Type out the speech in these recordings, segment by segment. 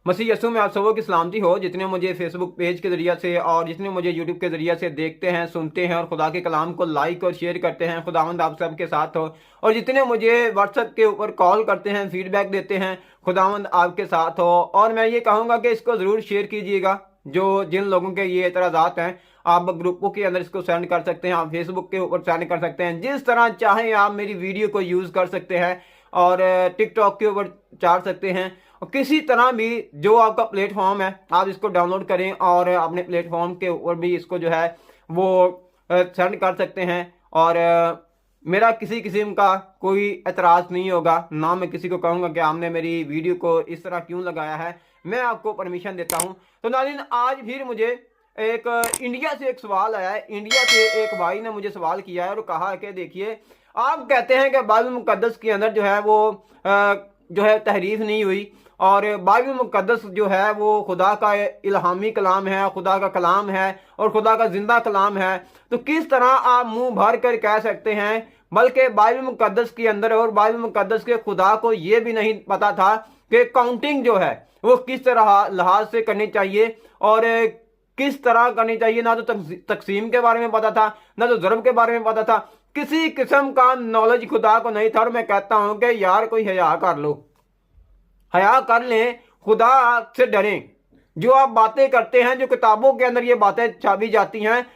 मसीह यीशु में आप सबों की सलामती हो। जितने मुझे फेसबुक पेज के जरिए से और जितने मुझे यूट्यूब के जरिए से देखते हैं, सुनते हैं और खुदा के कलाम को लाइक और शेयर करते हैं, खुदावंद आप सब के साथ हो। और जितने मुझे व्हाट्सएप के ऊपर कॉल करते हैं, फीडबैक देते हैं, खुदावंद आपके साथ हो। और मैं ये कहूँगा कि इसको ज़रूर शेयर कीजिएगा। जो जिन लोगों के ये एतराज़ात हैं, आप ग्रुपों के अंदर इसको सेंड कर सकते हैं, आप फेसबुक के ऊपर सेंड कर सकते हैं, जिस तरह चाहें आप मेरी वीडियो को यूज़ कर सकते हैं और टिकटॉक के ऊपर चाड़ सकते हैं। और किसी तरह भी जो आपका प्लेटफॉर्म है आप इसको डाउनलोड करें और अपने प्लेटफॉर्म के ऊपर भी इसको जो है वो सेंड कर सकते हैं। और मेरा किसी किस्म का कोई एतराज़ नहीं होगा, ना मैं किसी को कहूँगा कि आपने मेरी वीडियो को इस तरह क्यों लगाया है। मैं आपको परमिशन देता हूँ। तो नाज़रीन, आज फिर मुझे एक इंडिया से एक सवाल आया है। इंडिया से एक भाई ने मुझे सवाल किया है और कहा है कि देखिए, आप कहते हैं कि बाइबल मुकद्दस के अंदर जो है वो जो है तहरीफ नहीं हुई और बाइबल मुकद्दस जो है वो खुदा का इल्हामी कलाम है, खुदा का कलाम है और खुदा का जिंदा कलाम है। तो किस तरह आप मुंह भर कर कह सकते हैं? बल्कि बाइबल मुकद्दस के अंदर और बाइबल मुकद्दस के खुदा को ये भी नहीं पता था कि काउंटिंग जो है वो किस तरह लिहाज से करनी चाहिए और किस तरह करनी चाहिए। ना तो तकसीम के बारे में पता था, ना तो ज़रब के बारे में पता था। किसी किस्म का नॉलेज खुदा को नहीं था। और मैं कहता हूं कि यार कोई हया कर लो, हया कर लें, खुदा से डरें। जो आप बातें करते हैं, जो किताबों के अंदर ये बातें छापी जाती हैं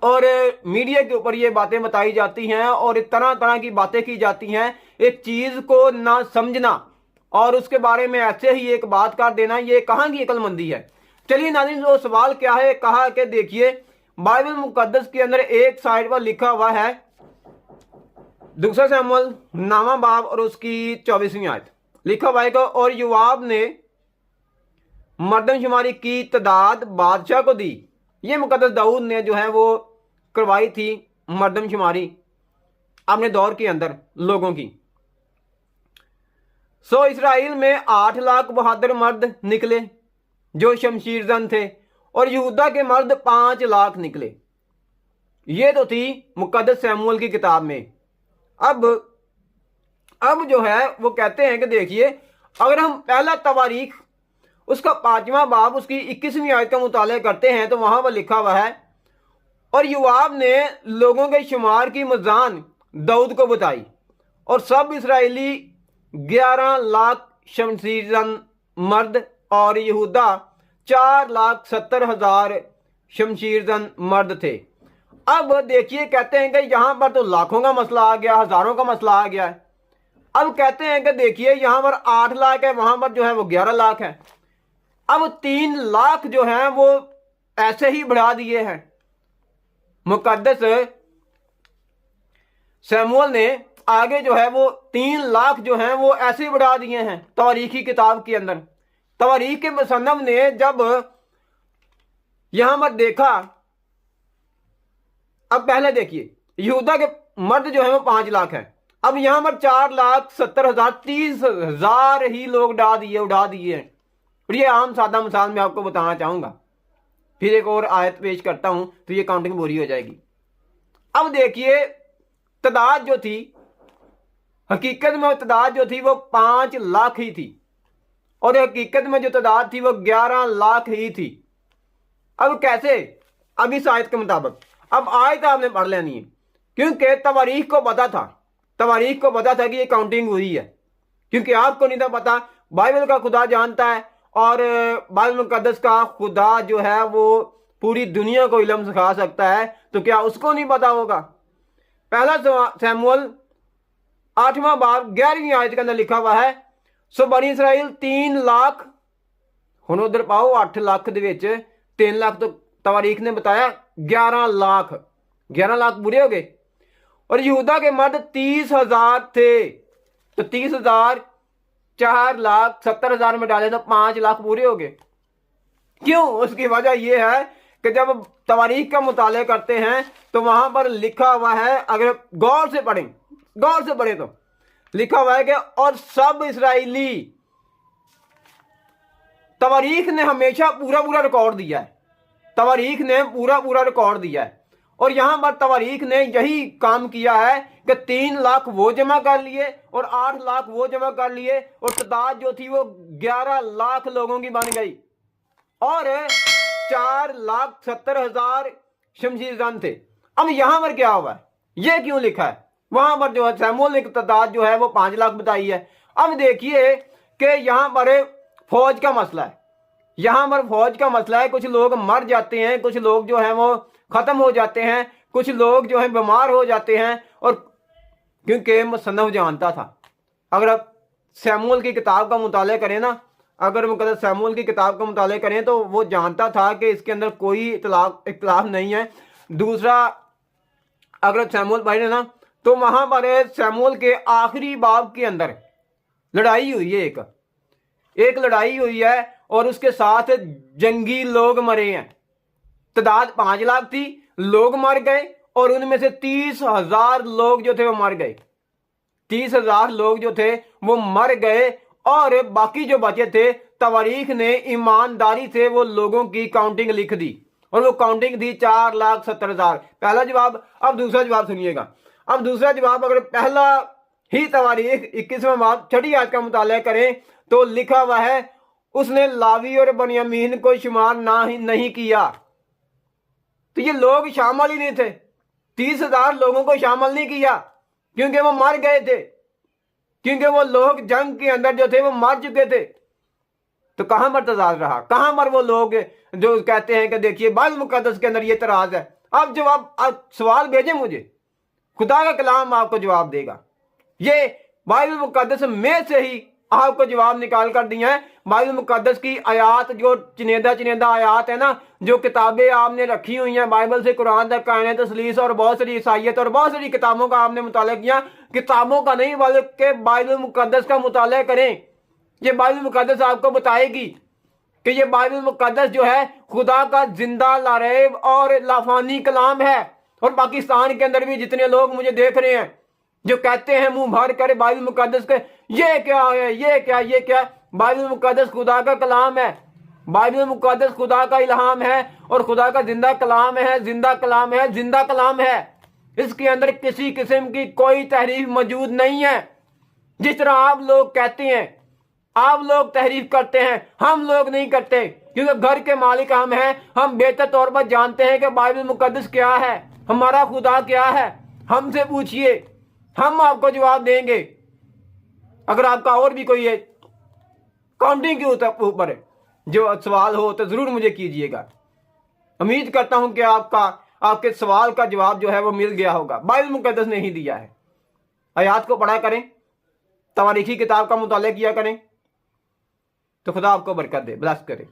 और मीडिया के ऊपर ये बातें बताई जाती हैं और तरह तरह की बातें की जाती हैं, एक चीज को ना समझना और उसके बारे में ऐसे ही एक बात कर देना, ये कहाँ की अक्लमंदी है। चलिए नाज़रीन, वो सवाल क्या है? कहा कि देखिए, बाइबल मुकद्दस के अंदर एक साइड पर लिखा हुआ है दूसरा शमूएल नामा बाब और उसकी 24वीं आयत लिखा हुआ है कि और योआब ने मर्दमशुमारी की तादाद बादशाह को दी। ये मुकद्दस दाऊद ने जो है वो करवाई थी मर्दमशुमारी अपने दौर के अंदर लोगों की। सो इसराइल में 8 लाख बहादुर मर्द निकले जो शमशीरजन थे और यहूदा के मर्द 5 लाख निकले। ये तो थी मुकद्दस शमूएल की किताब में। अब जो है वो कहते हैं कि देखिए, अगर हम पहला तवारीख उसका 5वां बाब उसकी 21वीं आयत का मुताला करते हैं तो वहां पर लिखा हुआ है और योआब ने लोगों के शुमार की मजान दाऊद को बताई और सब इसराइली 11 लाख शमशीरजन मर्द और यहूदा 4,70,000 शमशीरजन मर्द थे। अब देखिए, कहते हैं कि यहां पर तो लाखों का मसला आ गया, हजारों का मसला आ गया है। अब कहते हैं कि देखिए, यहां पर 8 लाख है, वहां पर जो है वो 11 लाख है। अब 3 लाख जो है वो ऐसे ही बढ़ा दिए हैं। मुकद्दस शमूएल ने आगे जो है वो 3 लाख जो है वो ऐसे ही बढ़ा दिए हैं तवारीखी किताब के अंदर। तवारीख के मुसन्नफ ने जब यहां पर देखा, अब पहले देखिए, यहूदा के मर्द जो है वो 5 लाख है। अब यहां पर 4,70,000 30,000 ही लोग उड़ा दिए हैं। और ये आम सादा मिसाल मैं आपको बताना चाहूंगा, फिर एक और आयत पेश करता हूं तो ये काउंटिंग पूरी हो जाएगी। अब देखिए, तादाद जो थी, हकीकत में तादाद जो थी वो 5 लाख ही थी और हकीकत में जो तादाद थी वो 11 लाख ही थी। अब कैसे? अब इस आयत के मुताबिक अब आयत आपने पढ़ लेनी है, क्योंकि तवारीख को पता था कि ये काउंटिंग हुई है। क्योंकि आपको नहीं था पता, बाइबल का खुदा जानता है और बाइबल मुकद्दस का खुदा जो है वो पूरी दुनिया को इल्म सिखा सकता है, तो क्या उसको नहीं पता होगा? पहला शमूएल 8वां बाब 11वीं आयत के अंदर लिखा हुआ है सो बनी इसराइल 3 लाख। हुण उधर पाओ 8 लाख दे विच 3 लाख तो तवारीख ने बताया 11 लाख पूरे हो गए। और यहूदा के मर्द 30,000 थे, तो 30,000 4,70,000 में डाले तो 5 लाख पूरे हो गए। क्यों? उसकी वजह यह है कि जब तवारीख का मुताला करते हैं तो वहां पर लिखा हुआ है, अगर गौर से पढ़ें तो लिखा हुआ है कि और सब इसराइली, तवारीख ने हमेशा पूरा रिकॉर्ड दिया है। तवारीख ने पूरा रिकॉर्ड दिया है और यहाँ पर तवारीख ने यही काम किया है कि 3 लाख वो जमा कर लिए और 8 लाख वो जमा कर लिए और तादाद जो थी वो 11 लाख लोगों की बन गई और 4,70,000 शमशीर जन थे। अब यहाँ पर क्या हुआ है, ये क्यों लिखा है? वहां पर जो है सैमुअल ने तादाद जो है वो 5 लाख बताई है। अब देखिए कि यहाँ पर फौज का मसला है, यहाँ पर फौज का मसला है। कुछ लोग मर जाते हैं, कुछ लोग जो है वो खत्म हो जाते हैं, कुछ लोग जो है बीमार हो जाते हैं। और क्योंकि मुसन्नफ जानता था, अगर आप सैमुअल की किताब का मुताला करें ना, अगर मुकद्दस सैमुअल की किताब का मुताला करें तो वो जानता था कि इसके अंदर कोई इख्तिलाफ नहीं है। दूसरा, अगर सैमुअल पढ़े ना तो वहां पर सैमुअल के आखिरी बाब के अंदर लड़ाई हुई है, एक लड़ाई हुई है और उसके साथ जंगी लोग मरे हैं। तादाद 5 लाख थी, लोग मर गए और उनमें से 30,000 लोग जो थे वो मर गए। 30,000 लोग जो थे वो मर गए और बाकी जो बचे थे तवारीख ने ईमानदारी से वो लोगों की काउंटिंग लिख दी और वो काउंटिंग थी 4,70,000। पहला जवाब। अब दूसरा जवाब सुनिएगा। अब दूसरा जवाब, अगर पहला ही तवारीख 21वां बाब 6ठी आयत का मुताला करें तो लिखा हुआ है उसने लावी और बनियामीन को शुमार नहीं किया। तो ये लोग शामिल ही नहीं थे, 30,000 लोगों को शामिल नहीं किया क्योंकि वो मर गए थे, क्योंकि वो लोग जंग के अंदर जो थे वो मर चुके थे। तो कहां पर तजाद रहा? कहां पर वो लोग जो कहते हैं कि देखिए बाइबल मुकद्दस के अंदर ये तराज है? अब जवाब, आप सवाल भेजें मुझे, खुदा का कलाम आपको जवाब देगा। ये बाइबल मुकद्दस में से ही आपको जवाब निकाल कर दिया है। बाइबल मुकद्दस की आयात, जो चुनिंदा आयात है ना, जो किताबें आपने रखी हुई हैं बाइबल से कुरान तक, कायने तसलीस और बहुत सारी ईसाइयत और बहुत सारी किताबों का आपने मुताला किया। किताबों का नहीं बल्कि बाइबल मुकद्दस का मुताला करें। ये बाइबल मुकद्दस आपको बताएगी कि ये बाइबल मुकद्दस जो है खुदा का जिंदा, लारैब और लाफानी कलाम है। और पाकिस्तान के अंदर भी जितने लोग मुझे देख रहे हैं जो कहते हैं मुंह भर कर बाइबल मुकद्दस के, ये क्या है, ये क्या, बाइबल मुकद्दस खुदा का कलाम है। बाइबल मुकद्दस खुदा का इल्हाम है और खुदा का जिंदा कलाम है, जिंदा कलाम है। इसके अंदर किसी किस्म की कोई तहरीफ मौजूद नहीं है। जिस तरह आप लोग कहते हैं, आप लोग तहरीफ करते हैं, हम लोग नहीं करते, क्योंकि घर के मालिक हम हैं। हम बेहतर तौर पर जानते हैं कि बाइबल मुकद्दस क्या है, हमारा खुदा क्या है। हमसे पूछिए, हम आपको जवाब देंगे। अगर आपका और भी कोई है काउंटिंग के ऊपर जो सवाल हो तो जरूर मुझे कीजिएगा। उम्मीद करता हूं कि आपके सवाल का जवाब जो है वो मिल गया होगा। बाइबल मुकद्दस ने ही दिया है। आयात को पढ़ा करें, तवारीखी किताब का मुताला किया करें, तो खुदा आपको बरकत दे, ब्लेस करे।